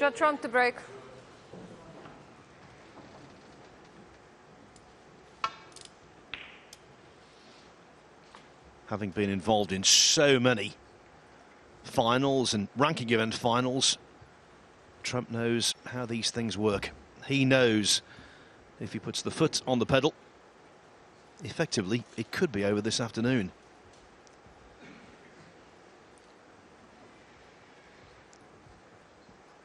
Judd Trump to break. Having been involved in so many finals and ranking event finals, Trump knows how these things work. He knows if he puts the foot on the pedal, effectively, it could be over this afternoon.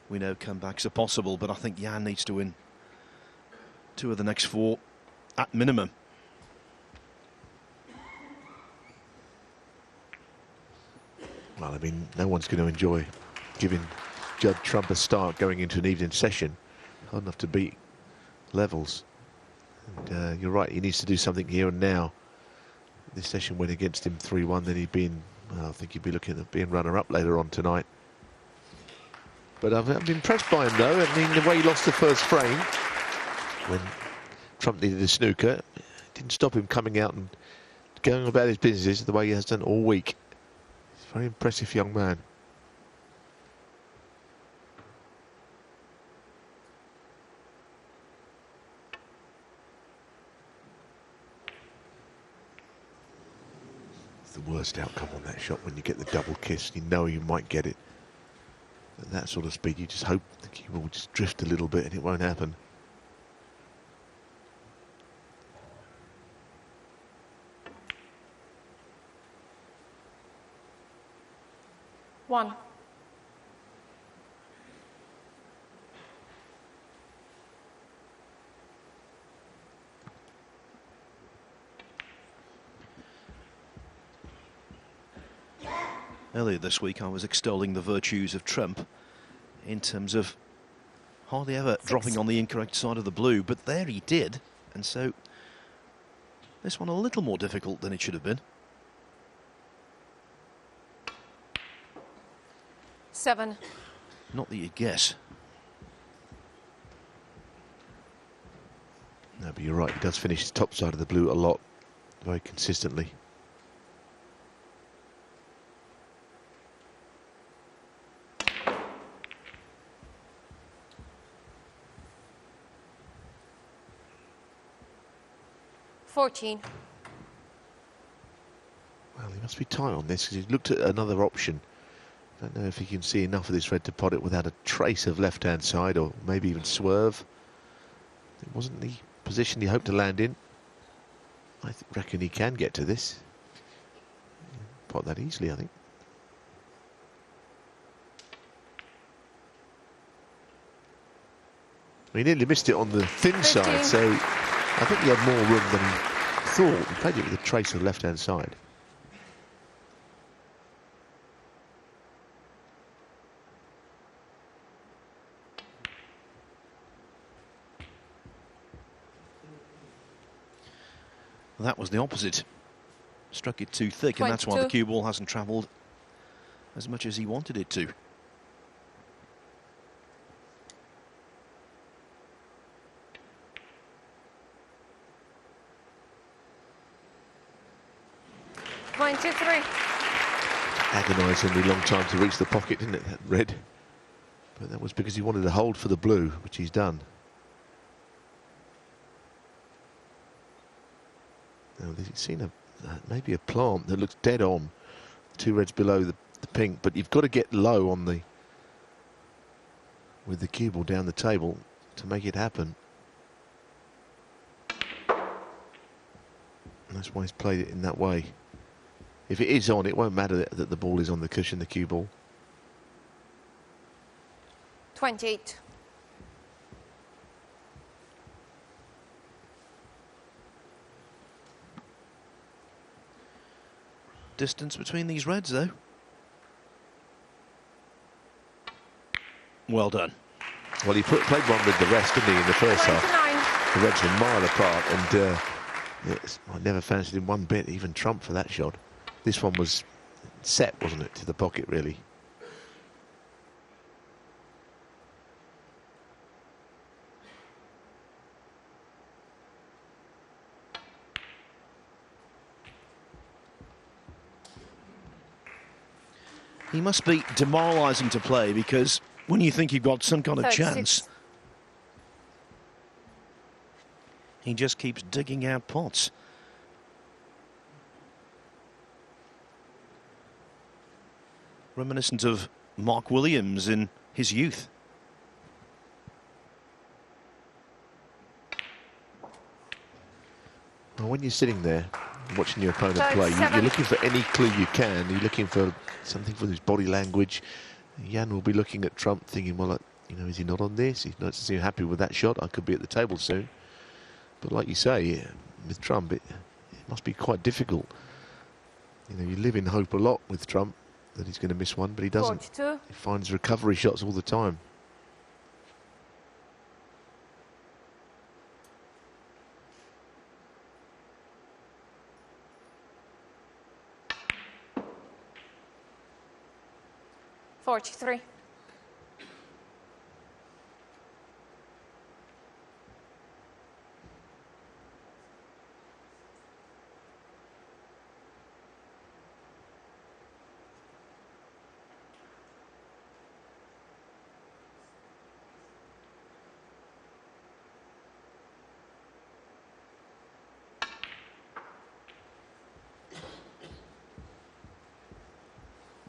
We know comebacks are possible, but I think Jan needs to win 2 of the next 4 at minimum. Well, I mean, no one's going to enjoy giving Judd Trump a start going into an evening session. Hard enough to beat levels. And you're right, he needs to do something here and now. This session went against him 3-1, then he'd been, well, I think he'd be looking at being runner-up later on tonight. But I've been impressed by him, though. I mean, the way he lost the first frame when Trump needed a snooker, didn't stop him coming out and going about his business the way he has done all week. He's a very impressive young man. It's the worst outcome on that shot when you get the double kiss. You know you might get it. At that sort of speed, you just hope the cue will just drift a little bit and it won't happen. One. Earlier this week, I was extolling the virtues of Trump in terms of hardly ever dropping on the incorrect side of the blue, but there he did, and so this one a little more difficult than it should have been. 7. Not that you'd guess. No, but you're right, he does finish the top side of the blue a lot, very consistently. Well, he must be tight on this because he looked at another option. Don't know if he can see enough of this red to pot it without a trace of left-hand side or maybe even swerve. It wasn't the position he hoped to land in. I reckon he can get to this. Pot that easily, I think. He nearly missed it on the thin side, so I think he had more room than he thought. He played it with a trace of left-hand side. That was the opposite. Struck it too thick, and that's why the cue ball hasn't travelled as much as he wanted it to. Agonisingly long time to reach the pocket, didn't it, that red? But that was because he wanted to hold for the blue, which he's done. Now, he's seen maybe a plant that looks dead on. 2 reds below the pink, but you've got to get low on with the cue ball down the table to make it happen. And that's why he's played it in that way. If it is on, it won't matter that the ball is on the cushion, the cue ball. 28. Distance between these reds, though. Well done. Well, he played one with the rest, didn't he, in the first half? The reds were a mile apart, and I never fancied him one bit, even Trump for that shot. This one was set, wasn't it, to the pocket, really. He must be demoralising to play because when you think you've got some kind of 36. chance, he just keeps digging out pots. Reminiscent of Mark Williams in his youth. Well, when you're sitting there watching your opponent play, you're 37. looking for any clue you can. You're looking for something from his body language. Jan will be looking at Trump thinking, well, you know, is he not on this? He doesn't seem happy with that shot. I could be at the table soon. But like you say, with Trump, it must be quite difficult. You know, you live in hope a lot with Trump that he's going to miss one, but he doesn't. 42. He finds recovery shots all the time. Forty-three.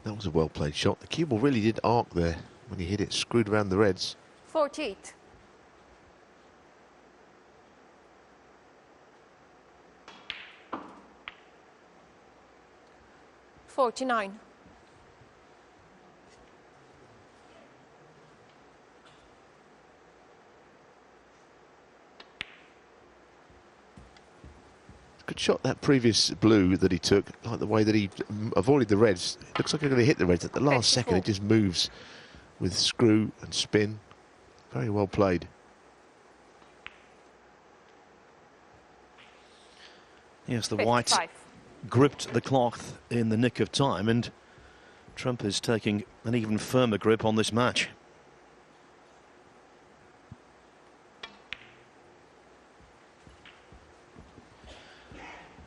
That was a well-played shot. The cue ball really did arc there when he hit it, screwed around the reds. 48. $49. Good shot, that previous blue that he took, like the way that he avoided the reds. It looks like he's going to hit the reds at the last second. It just moves with screw and spin. Very well played. Yes, the 55. white gripped the cloth in the nick of time, and Trump is taking an even firmer grip on this match.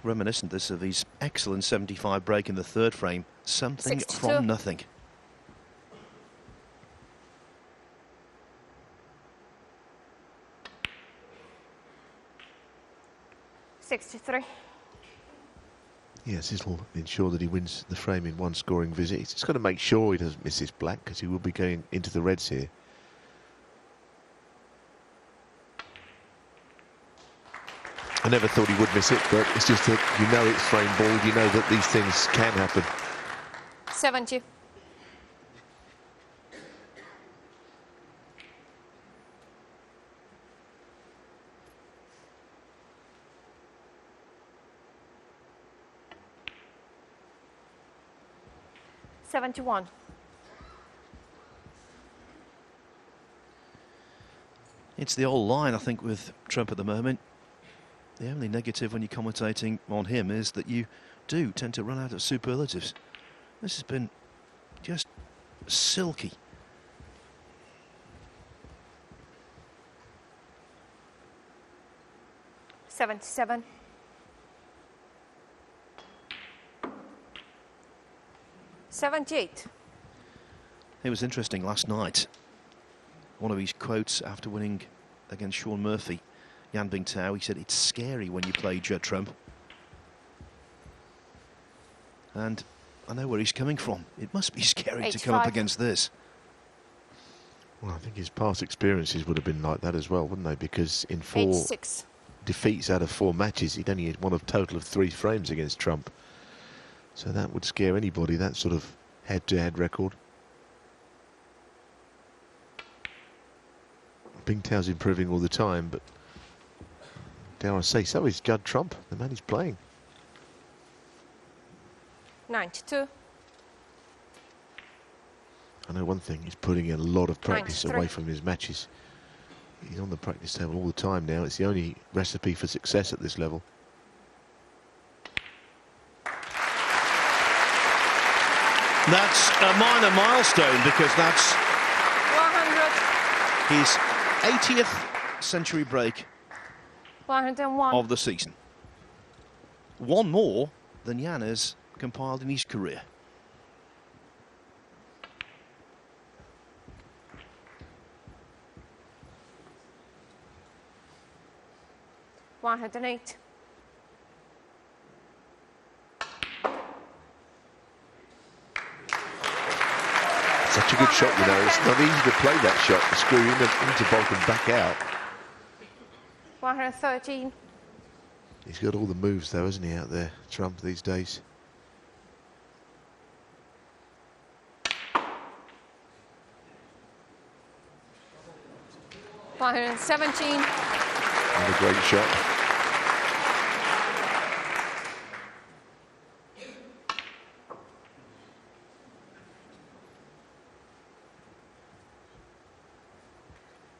Reminiscent this of his excellent 75 break in the third frame. Something 62. from nothing. $63. Yes, this will ensure that he wins the frame in one scoring visit. He's just got to make sure he doesn't miss his black, because he will be going into the reds here. I never thought he would miss it, but it's just that you know it's frame ball. You know that these things can happen. 70. $71. It's the old line, I think, with Trump at the moment. The only negative when you're commentating on him is that you do tend to run out of superlatives. This has been just silky. $77. $78. It was interesting last night. One of his quotes after winning against Sean Murphy, Jan Bingtao, he said, it's scary when you play Judd Trump. And I know where he's coming from. It must be scary to come up 85. against this. Well, I think his past experiences would have been like that as well, wouldn't they? Because in 4 86. defeats out of 4 matches, he'd only won a total of 3 frames against Trump. So that would scare anybody, that sort of head-to-head record. Bingtao's improving all the time, but dare I say, so is Judd Trump, the man he's playing. 92. I know one thing, he's putting in a lot of practice 93. away from his matches. He's on the practice table all the time now. It's the only recipe for success at this level. That's a minor milestone because that's 100. his 80th century break 101. of the season. One more than Jan has compiled in his career. 108. Such a good shot, you know. It's not easy to play that shot, to screw into bulk and back out. 113. He's got all the moves, though, hasn't he, out there, Trump, these days? $117. And a great shot.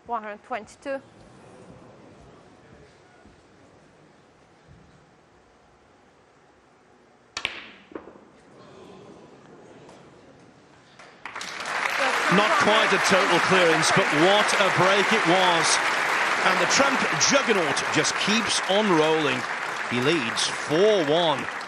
$122. Not quite a total clearance, but what a break it was. And the Trump juggernaut just keeps on rolling. He leads 4-1.